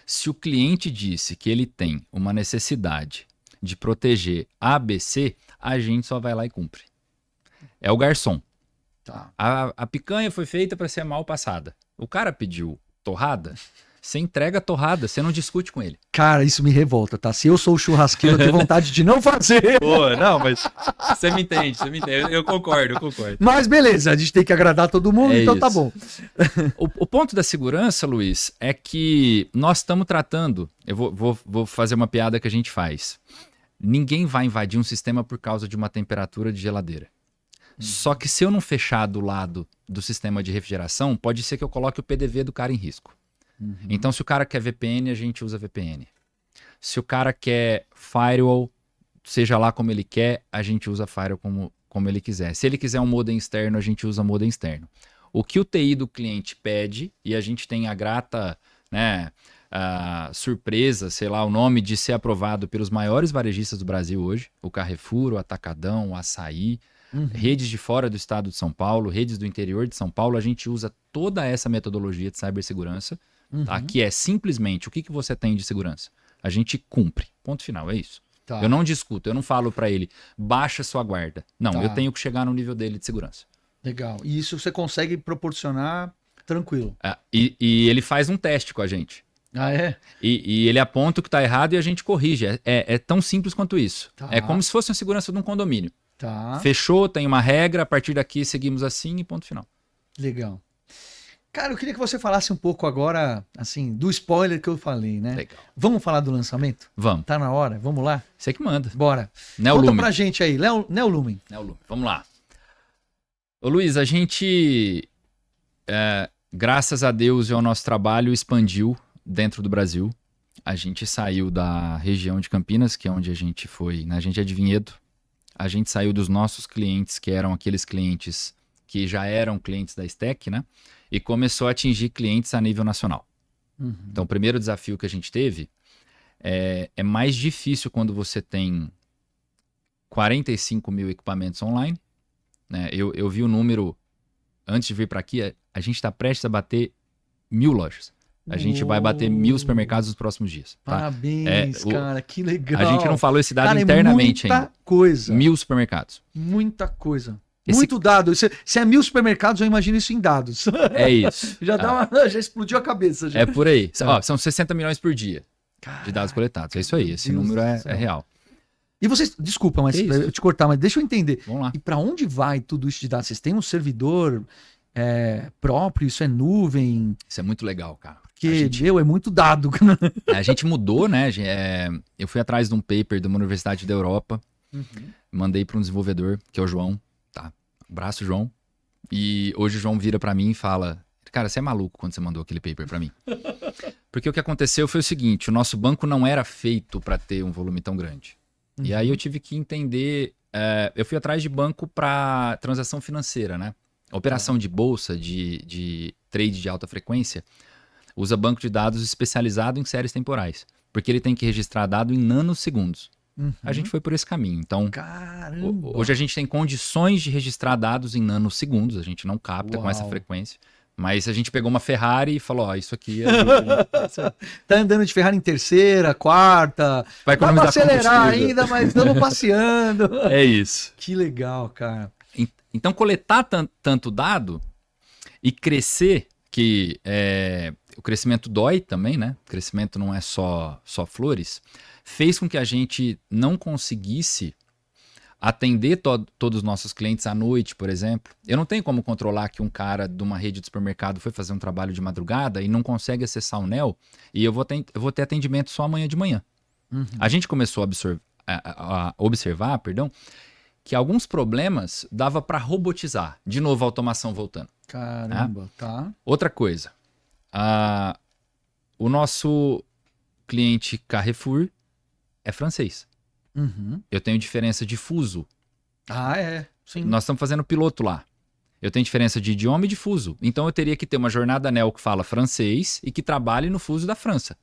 Se o cliente disse que ele tem uma necessidade de proteger ABC, a gente só vai lá e cumpre. É o garçom. Tá. A picanha foi feita para ser mal passada. O cara pediu torrada, você entrega a torrada, você não discute com ele. Cara, isso me revolta, tá? Se eu sou o churrasqueiro, eu tenho vontade de não fazer. Pô, não, mas você me entende. Eu concordo. Mas beleza, a gente tem que agradar todo mundo, então isso. tá bom. O ponto da segurança, Luiz, é que nós estamos tratando... Eu vou fazer uma piada que a gente faz. Ninguém vai invadir um sistema por causa de uma temperatura de geladeira. Só que se eu não fechar do lado do sistema de refrigeração, pode ser que eu coloque o PDV do cara em risco. Então, se o cara quer VPN, a gente usa VPN. Se o cara quer firewall, seja lá como ele quer, a gente usa firewall como ele quiser. Se ele quiser um modem externo, a gente usa modem externo. O que o TI do cliente pede, e a gente tem a grata, né, a surpresa, sei lá, o nome de ser aprovado pelos maiores varejistas do Brasil hoje, o Carrefour, o Atacadão, o Açaí, redes de fora do estado de São Paulo, redes do interior de São Paulo, a gente usa toda essa metodologia de cibersegurança, tá? Que é simplesmente o que você tem de segurança. A gente cumpre. Ponto final, é isso. Tá. Eu não discuto, eu não falo para ele, baixa sua guarda. Não, Tá. eu tenho que chegar no nível dele de segurança. Legal. E isso você consegue proporcionar tranquilo. E ele faz um teste com a gente. Ah, é? E ele aponta o que está errado e a gente corrige. É tão simples quanto isso. Tá. É como se fosse uma segurança de um condomínio. Tá. Fechou, tem uma regra, a partir daqui seguimos assim e ponto final. Legal. Cara, eu queria que você falasse um pouco agora, assim, do spoiler que eu falei, né? Legal. Vamos falar do lançamento? Vamos. Tá na hora? Vamos lá? Você que manda. Bora. Neolumen. Conta pra gente aí, Neolumen. Neolumen. Vamos lá. Ô Luiz, a gente graças a Deus e ao nosso trabalho, expandiu dentro do Brasil. A gente saiu da região de Campinas, que é onde a gente foi, né? A gente é de Vinhedo. A gente saiu dos nossos clientes, que eram aqueles clientes que já eram clientes da Stack, né? E começou a atingir clientes a nível nacional. Então, o primeiro desafio que a gente teve é mais difícil quando você tem 45 mil equipamentos online, né? Eu vi o número, antes de vir para aqui, a gente está prestes a bater 1.000 lojas. A gente vai bater 1.000 supermercados nos próximos dias. Tá? Parabéns, cara, que legal. A gente não falou esse dado cara, internamente ainda. Muita coisa. 1.000 supermercados. Muita coisa. Muito dado. Se é 1.000 supermercados, eu imagino isso em dados. É isso. Já explodiu a cabeça. Já. É por aí. Ó, são 60 milhões por dia de dados coletados. É isso aí. Esse número é real. E vocês, desculpa, mas eu te cortar, mas deixa eu entender. Vamos lá. E para onde vai tudo isso de dados? Vocês têm um servidor próprio? Isso é nuvem? Isso é muito legal, cara. Porque, é muito dado. A gente mudou, né? Eu fui atrás de um paper de uma universidade da Europa. Mandei para um desenvolvedor, que é o João. Tá? Abraço, João. E hoje o João vira para mim e fala: cara, você é maluco quando você mandou aquele paper para mim. Porque o que aconteceu foi o seguinte: o nosso banco não era feito para ter um volume tão grande. E aí eu tive que entender. Eu fui atrás de banco para transação financeira, né? Operação de bolsa, de trade de alta frequência, usa banco de dados especializado em séries temporais. Porque ele tem que registrar dado em nanosegundos. A gente foi por esse caminho. Então, hoje a gente tem condições de registrar dados em nanosegundos. A gente não capta com essa frequência. Mas a gente pegou uma Ferrari e falou: isso aqui é... Tá andando de Ferrari em terceira, quarta. Vai economizar acelerar ainda, mas estamos passeando. É isso. Que legal, cara. Então, coletar tanto dado e crescer, que o crescimento dói também, né? O crescimento não é só flores. Fez com que a gente não conseguisse atender todos os nossos clientes à noite, por exemplo. Eu não tenho como controlar que um cara de uma rede de supermercado foi fazer um trabalho de madrugada e não consegue acessar o NEL e eu vou ter atendimento só amanhã de manhã. A gente começou a observar, que alguns problemas dava para robotizar. De novo, a automação voltando. Caramba, tá. Outra coisa. O nosso cliente Carrefour é francês. Eu tenho diferença de fuso. Sim. Nós estamos fazendo piloto lá. Eu tenho diferença de idioma e de fuso. Então eu teria que ter uma jornada NEL que fala francês e que trabalhe no fuso da França.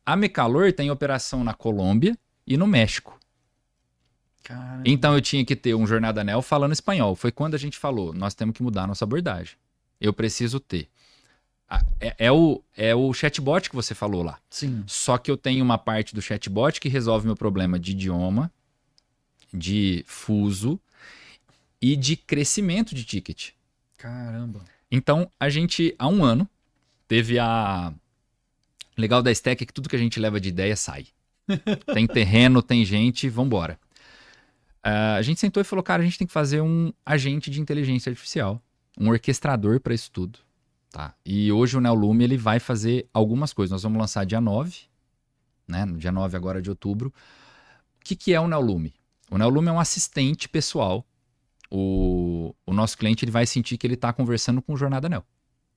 A Mecalor tem operação na Colômbia e no México. Caramba. Então eu tinha que ter um jornada NEL falando espanhol. Foi quando a gente falou: nós temos que mudar a nossa abordagem. Eu preciso ter. É o chatbot que você falou lá. Sim. Só que eu tenho uma parte do chatbot que resolve meu problema de idioma, de fuso e de crescimento de ticket. Caramba. Então, a gente, há um ano, teve legal da Stack é que tudo que a gente leva de ideia sai. Tem terreno, tem gente, vambora. A gente sentou e falou: cara, a gente tem que fazer um agente de inteligência artificial, um orquestrador para isso tudo. Tá. E hoje o NeoLume ele vai fazer algumas coisas. Nós vamos lançar dia 9, né? No dia 9 agora de outubro. O que é o NeoLume? O NeoLume é um assistente pessoal. O nosso cliente ele vai sentir que ele está conversando com o Jornada Neo.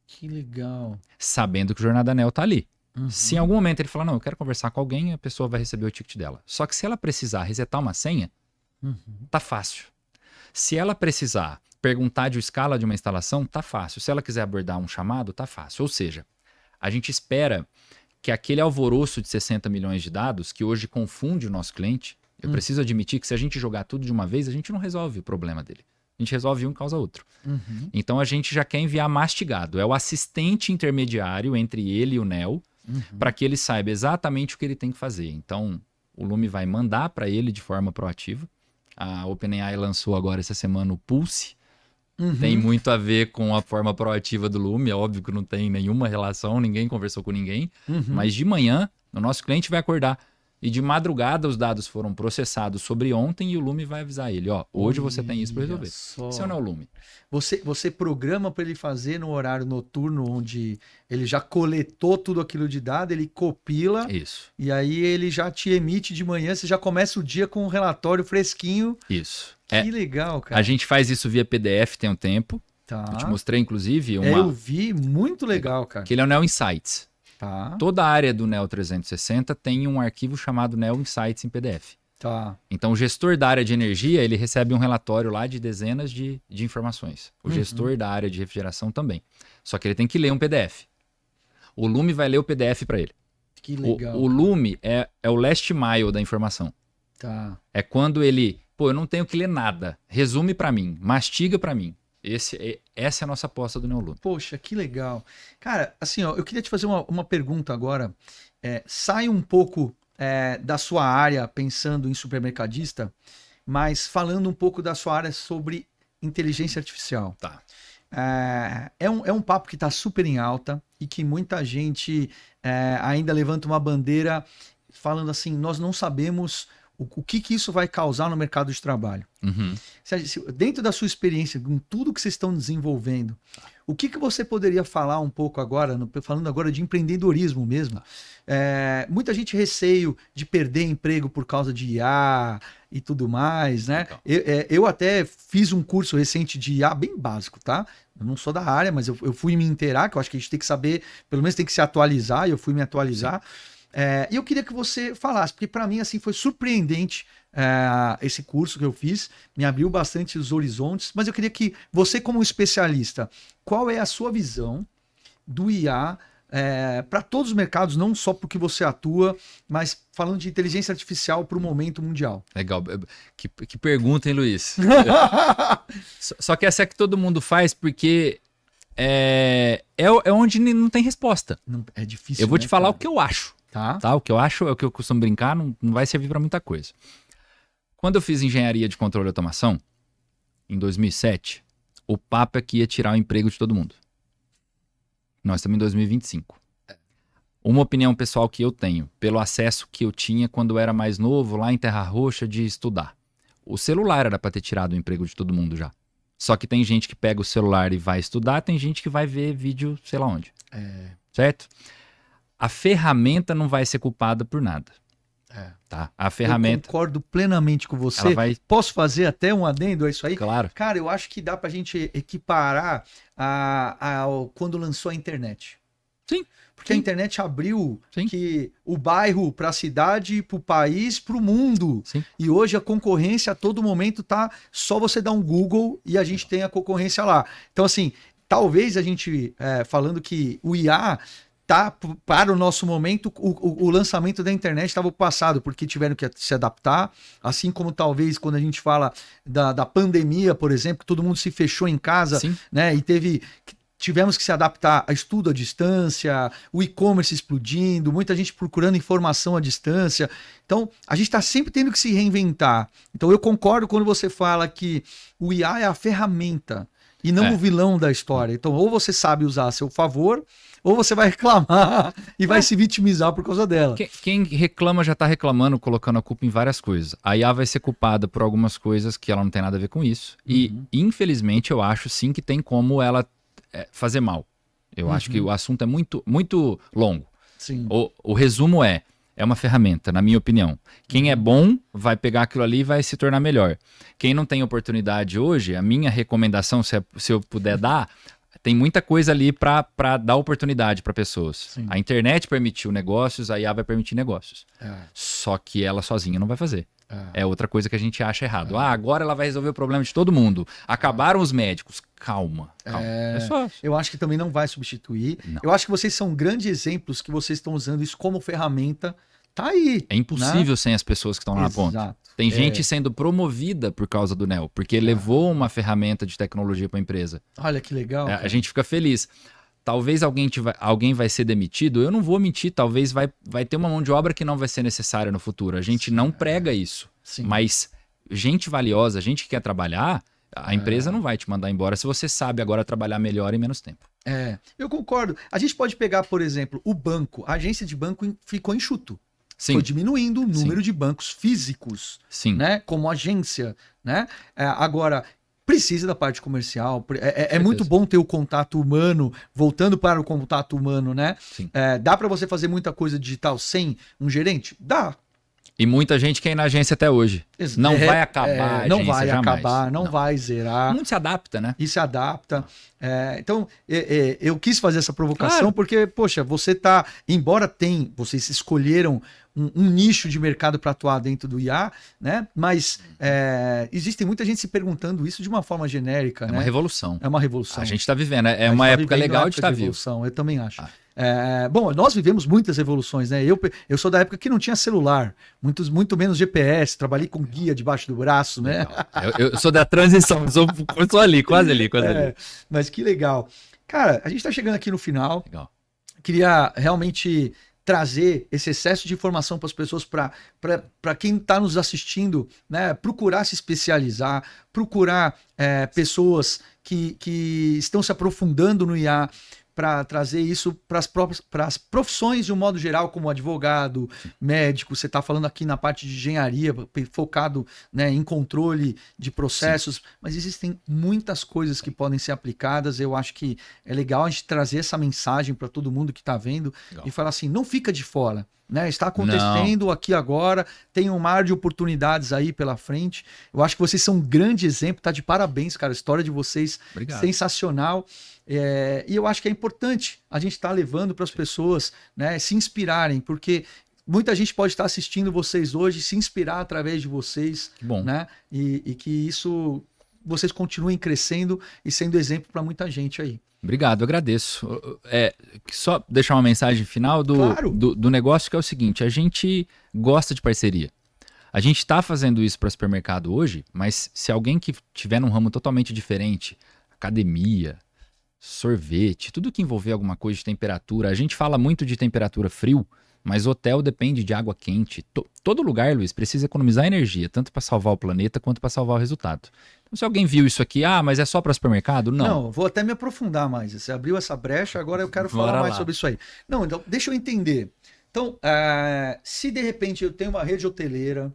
Que legal. Sabendo que o Jornada Neo está ali. Se em algum momento ele falar: não, eu quero conversar com alguém, a pessoa vai receber o ticket dela. Só que se ela precisar resetar uma senha, tá fácil. Se ela precisar perguntar de escala de uma instalação, tá fácil. Se ela quiser abordar um chamado, tá fácil. Ou seja, a gente espera que aquele alvoroço de 60 milhões de dados, que hoje confunde o nosso cliente, eu preciso admitir que se a gente jogar tudo de uma vez, a gente não resolve o problema dele. A gente resolve um e causa outro. Então a gente já quer enviar mastigado. É o assistente intermediário entre ele e o NEL, para que ele saiba exatamente o que ele tem que fazer. Então o Lume vai mandar para ele de forma proativa. A OpenAI lançou agora essa semana o Pulse. Tem muito a ver com a forma proativa do Lume. É óbvio que não tem nenhuma relação, ninguém conversou com ninguém. Mas de manhã, o nosso cliente vai acordar. E de madrugada os dados foram processados sobre ontem e o Lume vai avisar ele: ó, hoje você tem isso para resolver. Esse não é o Lume. Você programa para ele fazer no horário noturno, onde ele já coletou tudo aquilo de dado, ele compila. Isso. E aí ele já te emite de manhã, você já começa o dia com um relatório fresquinho. Isso. Que legal, cara. A gente faz isso via PDF tem um tempo. Tá. Eu te mostrei, inclusive, Eu vi, muito legal, cara. Que ele é o Neo Insights. Tá. Toda a área do Neo 360 tem um arquivo chamado Neo Insights em PDF. Tá. Então, o gestor da área de energia, ele recebe um relatório lá de dezenas de informações. O gestor da área de refrigeração também. Só que ele tem que ler um PDF. O Lume vai ler o PDF para ele. Que legal. O Lume é o last mile da informação. Tá. É quando ele, eu não tenho que ler nada. Resume para mim, mastiga para mim. Essa é a nossa aposta do Neolume. Poxa, que legal. Cara, assim, ó, eu queria te fazer uma pergunta agora. Sai um pouco da sua área pensando em supermercadista, mas falando um pouco da sua área sobre inteligência artificial. Tá. É um papo que está super em alta e que muita gente ainda levanta uma bandeira falando assim, nós não sabemos o que isso vai causar no mercado de trabalho. Uhum. Dentro da sua experiência, com tudo que vocês estão desenvolvendo, o que você poderia falar um pouco agora, falando agora de empreendedorismo mesmo? Muita gente receio de perder emprego por causa de IA e tudo mais, né? Eu até fiz um curso recente de IA bem básico, tá? Eu não sou da área, mas eu fui me inteirar, que eu acho que a gente tem que saber, pelo menos tem que se atualizar, e eu fui me atualizar. E eu queria que você falasse, porque para mim assim foi surpreendente esse curso que eu fiz, me abriu bastante os horizontes, mas eu queria que você, como especialista, qual é a sua visão do IA para todos os mercados, não só porque você atua, mas falando de inteligência artificial para o momento mundial? Legal. Que pergunta, hein, Luiz? Só que essa é que todo mundo faz porque é onde não tem resposta. Não, é difícil. Eu vou te falar cara? o que eu acho. Tá? O que eu acho é o que eu costumo brincar, não vai servir para muita coisa. Quando eu fiz engenharia de controle e automação, em 2007, o papo é que ia tirar o emprego de todo mundo. Nós estamos em 2025. Uma opinião pessoal que eu tenho, pelo acesso que eu tinha quando eu era mais novo, lá em Terra Roxa, de estudar. O celular era para ter tirado o emprego de todo mundo já. Só que tem gente que pega o celular e vai estudar, tem gente que vai ver vídeo sei lá onde. Certo? A ferramenta não vai ser culpada por nada. Tá? A ferramenta... Eu concordo plenamente com você. Posso fazer até um adendo a isso aí? Claro. Cara, eu acho que dá pra gente equiparar quando lançou a internet. Sim. Porque a internet abriu que o bairro para a cidade, para o país, para o mundo. Sim. E hoje a concorrência a todo momento tá só você dar um Google e a gente tem a concorrência lá. Então, assim, talvez a gente, falando que o IA... tá, para o nosso momento, o lançamento da internet estava passado, porque tiveram que se adaptar, assim como talvez quando a gente fala da pandemia, por exemplo, que todo mundo se fechou em casa, né, e tivemos que se adaptar a estudo à distância, o e-commerce explodindo, muita gente procurando informação à distância. Então, a gente está sempre tendo que se reinventar. Então, eu concordo quando você fala que o IA é a ferramenta e não o vilão da história. Então, ou você sabe usar a seu favor, ou você vai reclamar e vai se vitimizar por causa dela. Quem reclama já está reclamando, colocando a culpa em várias coisas. A IA vai ser culpada por algumas coisas que ela não tem nada a ver com isso. E, infelizmente, eu acho sim que tem como ela fazer mal. Eu acho que o assunto é muito, muito longo. Sim. O resumo é uma ferramenta, na minha opinião. Quem é bom vai pegar aquilo ali e vai se tornar melhor. Quem não tem oportunidade hoje, a minha recomendação, se eu puder dar... Tem muita coisa ali para dar oportunidade para pessoas. Sim. A internet permitiu negócios, a IA vai permitir negócios. Só que ela sozinha não vai fazer. É outra coisa que a gente acha errado. Agora ela vai resolver o problema de todo mundo. Acabaram os médicos. Calma. É só... Eu acho que também não vai substituir. Não. Eu acho que vocês são grandes exemplos que vocês estão usando isso como ferramenta. Tá aí. É impossível sem as pessoas que estão lá na ponta. Exato. Tem gente sendo promovida por causa do Neo, porque levou uma ferramenta de tecnologia para a empresa. Olha que legal. A gente fica feliz. Talvez alguém vai ser demitido, eu não vou mentir, talvez vai ter uma mão de obra que não vai ser necessária no futuro. A gente não prega isso. Sim. Mas gente valiosa, gente que quer trabalhar, a empresa não vai te mandar embora se você sabe agora trabalhar melhor em menos tempo. Eu concordo. A gente pode pegar, por exemplo, o banco. A agência de banco ficou enxuto. Sim. Foi diminuindo o número de bancos físicos, né, como agência, né? Agora, precisa da parte comercial. É muito bom ter o contato humano, voltando para o contato humano, né? Dá para você fazer muita coisa digital sem um gerente? Dá. E muita gente quer ir na agência até hoje. Não vai acabar a agência, não vai jamais. acabar, não vai zerar. O mundo se adapta, né? E se adapta. Então, eu quis fazer essa provocação Claro. porque, poxa, embora vocês escolheram um nicho de mercado para atuar dentro do IA, né? Mas existe muita gente se perguntando isso de uma forma genérica, É né? uma revolução. É uma revolução. A gente está vivendo. É A uma gente tá época vivendo legal uma de estar vivo. revolução, eu também acho. Bom, nós vivemos muitas revoluções, né? Eu sou da época que não tinha celular, muito menos GPS, trabalhei com guia debaixo do braço, né? Eu sou da transição, eu sou ali, quase ali. Mas que legal. Cara, a gente está chegando aqui no final. Legal. Queria realmente trazer esse excesso de informação para as pessoas, para quem está nos assistindo, né? Procurar se especializar, procurar pessoas que estão se aprofundando no IA, para trazer isso para as profissões de um modo geral, como advogado, médico. Você está falando aqui na parte de engenharia, focado, né, em controle de processos, sim, mas existem muitas coisas que podem ser aplicadas. Eu acho que é legal a gente trazer essa mensagem para todo mundo que está vendo, legal, e falar assim, não fica de fora. Né, está acontecendo aqui agora, tem um mar de oportunidades aí pela frente. Eu acho que vocês são um grande exemplo, tá de parabéns, cara. A história de vocês, obrigado, sensacional. E eu acho que é importante a gente estar levando para as pessoas, né, se inspirarem, porque muita gente pode estar assistindo vocês hoje, se inspirar através de vocês, bom, né, e que isso, vocês continuem crescendo e sendo exemplo para muita gente aí. Obrigado, eu agradeço. Só deixar uma mensagem final do negócio, que é o seguinte: a gente gosta de parceria. A gente está fazendo isso para supermercado hoje, mas se alguém que tiver num ramo totalmente diferente, academia, sorvete, tudo que envolver alguma coisa de temperatura, a gente fala muito de temperatura frio, mas hotel depende de água quente. Todo lugar, Luiz, precisa economizar energia, tanto para salvar o planeta quanto para salvar o resultado. Então, se alguém viu isso aqui, mas é só para supermercado? Não, vou até me aprofundar mais. Você abriu essa brecha, agora eu quero falar mais sobre isso aí. Não, então, deixa eu entender. Então, se de repente eu tenho uma rede hoteleira,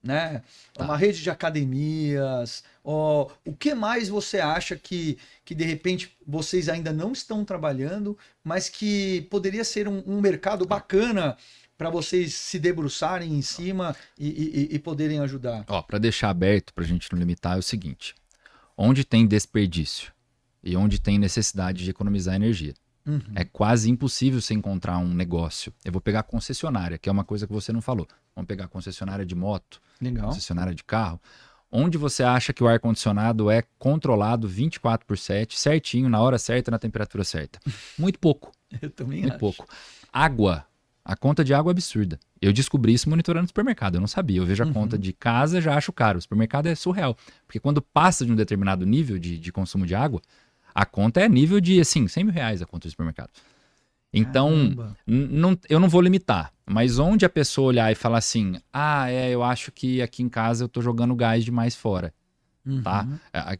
né, uma rede de academias, o que mais você acha que de repente vocês ainda não estão trabalhando, mas que poderia ser um mercado bacana para vocês se debruçarem em cima e poderem ajudar? Para deixar aberto, para a gente não limitar, é o seguinte: onde tem desperdício e onde tem necessidade de economizar energia, é quase impossível você encontrar um negócio. Eu vou pegar a concessionária, que é uma coisa que você não falou. Vamos pegar a concessionária de moto, legal, concessionária de carro. Onde você acha que o ar-condicionado é controlado 24/7, certinho, na hora certa, na temperatura certa? Muito pouco. Eu também muito acho. pouco. Água. A conta de água é absurda. Eu descobri isso monitorando o supermercado, eu não sabia. Eu vejo a conta de casa, já acho caro. O supermercado é surreal. Porque quando passa de um determinado nível de consumo de água, a conta é nível de, assim, R$100 mil a conta do supermercado. Então, eu não vou limitar. Mas onde a pessoa olhar e falar assim, eu acho que aqui em casa eu tô jogando gás demais fora. Tá?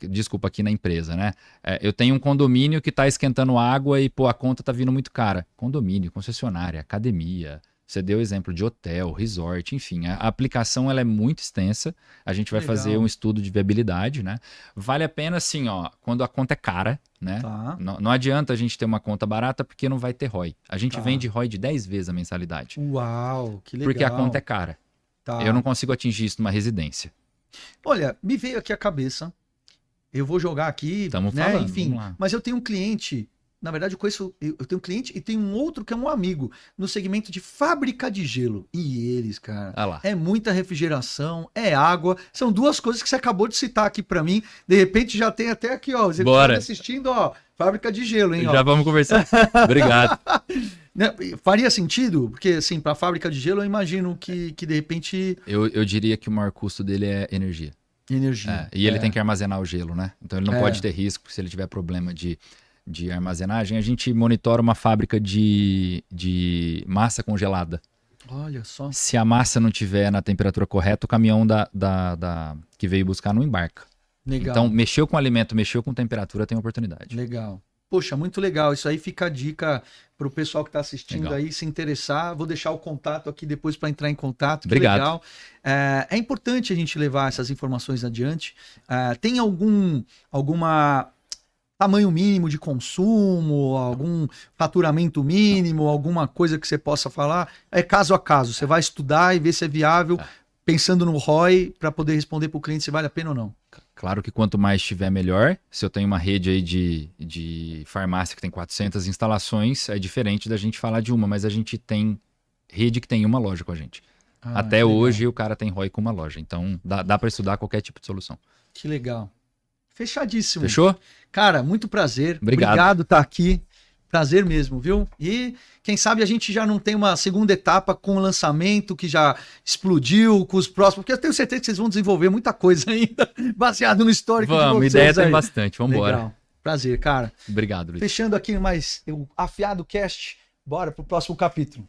Desculpa, aqui na empresa, né? Eu tenho um condomínio que tá esquentando água e, a conta tá vindo muito cara. Condomínio, concessionária, academia. Você deu exemplo de hotel, resort, enfim. A aplicação ela é muito extensa. A gente vai fazer um estudo de viabilidade, né? Vale a pena, assim, quando a conta é cara, né? Tá. Não adianta a gente ter uma conta barata porque não vai ter ROI. A gente vende ROI de 10 vezes a mensalidade. Uau, que legal. Porque a conta é cara. Tá. Eu não consigo atingir isso numa residência. Olha, me veio aqui a cabeça. Eu vou jogar aqui, Estamos né? falando, Enfim, mas eu tenho um cliente. Na verdade, eu tenho um cliente e tenho um outro que é um amigo no segmento de fábrica de gelo. E eles, cara, é muita refrigeração, é água. São duas coisas que você acabou de citar aqui para mim. De repente já tem até aqui, ó. Você tá assistindo, ó, fábrica de gelo, hein? Já vamos conversar. Obrigado. Faria sentido? Porque, assim, para fábrica de gelo, eu imagino que de repente... Eu diria que o maior custo dele é energia. Energia. E ele tem que armazenar o gelo, né? Então ele não pode ter risco se ele tiver problema de armazenagem. A gente monitora uma fábrica de massa congelada. Olha só. Se a massa não tiver na temperatura correta, o caminhão que veio buscar não embarca. Legal. Então, mexeu com alimento, mexeu com temperatura, tem oportunidade. Legal. Poxa, muito legal. Isso aí fica a dica para o pessoal que está assistindo aí se interessar. Vou deixar o contato aqui depois para entrar em contato. Obrigado. Que legal. É importante a gente levar essas informações adiante. Tem alguma tamanho mínimo de consumo, algum faturamento mínimo, alguma coisa que você possa falar? É caso a caso. Você vai estudar e ver se é viável, pensando no ROI, para poder responder para o cliente se vale a pena ou não. Claro que quanto mais tiver, melhor. Se eu tenho uma rede aí de farmácia que tem 400 instalações, é diferente da gente falar de uma, mas a gente tem rede que tem uma loja com a gente. Até hoje o cara tem ROI com uma loja. Então dá para estudar qualquer tipo de solução. Que legal. Fechadíssimo. Fechou? Cara, muito prazer. Obrigado Por estar aqui. Prazer mesmo, viu? E quem sabe a gente já não tem uma segunda etapa com o lançamento que já explodiu, com os próximos, porque eu tenho certeza que vocês vão desenvolver muita coisa ainda, baseado no histórico de vocês. Vamos, ideia tem bastante, vamos embora. Legal. Prazer, cara. Obrigado, Luiz. Fechando aqui mais o Afiado Cast, bora pro próximo capítulo.